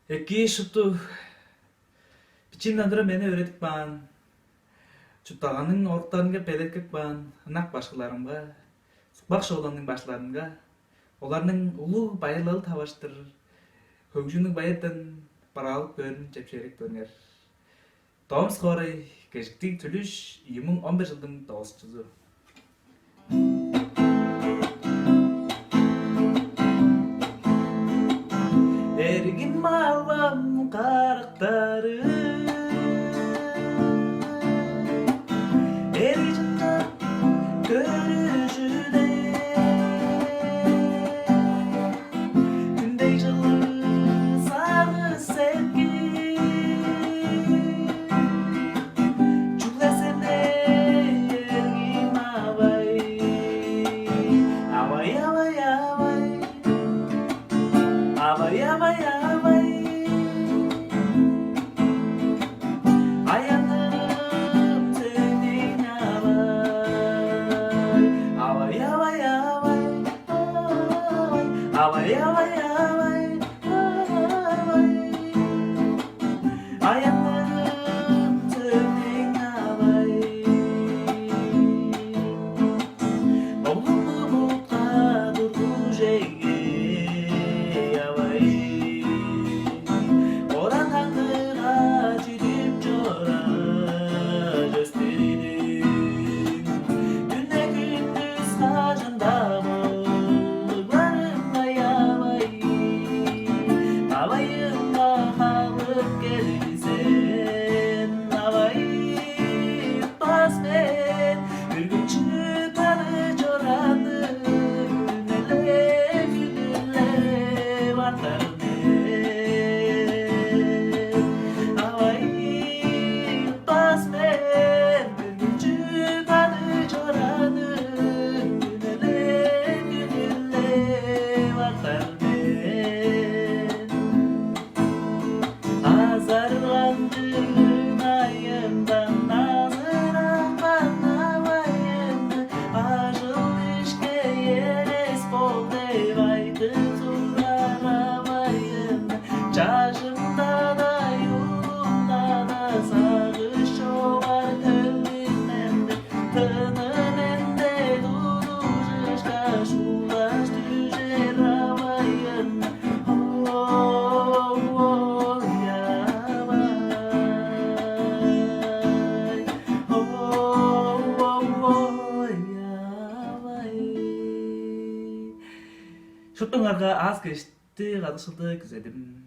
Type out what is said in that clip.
Eki şutu biçimlendirme meni öğretip ban. Çutağının ortalarında pelekek ban. Anak başkalarımga. Sıkbak şoğlanın başlarınga. Olarның ulu bayırlalı tavaştır. Högжүнүн баярдан бараалык бөрүн жепшерек дөнер. Томс хорой гешктиг төлөш 2011 жылдын 9-чусу. Эргин малам карактары Эржинна көрүшүдө Күндей жылы сагы sevgi Чуглесене эргин абай Абай, абай, абай Абай, абай, абай Ayanırım senin abay Abay, abay, abay Abay, abay, abay Ayanırım senin abay Oğlunu mutla durdu jenge abay Oran tanrığa çidip çora gösteridin Günde gündüz hacında boğullarımda yabay Abayımda kalıp gelirsen Abay tutmaz ben Bir gün çıkarı çoranı Günele günele vartar Abay tutmaz ben Bir gün çıkarı çoranı Günele günele vartar Azarlandığın ayından nazıran bayındı Aşıl işke yeres bol deyvaydı turar abayındı Çaşımda da yolumda da sağış ovar tölümende Tınımende duruşka şulaş düşer abayındı Oh, oh, yavay Oh, oh, yavay Şuttuğunlarga az geçti, kadışıldı güzelim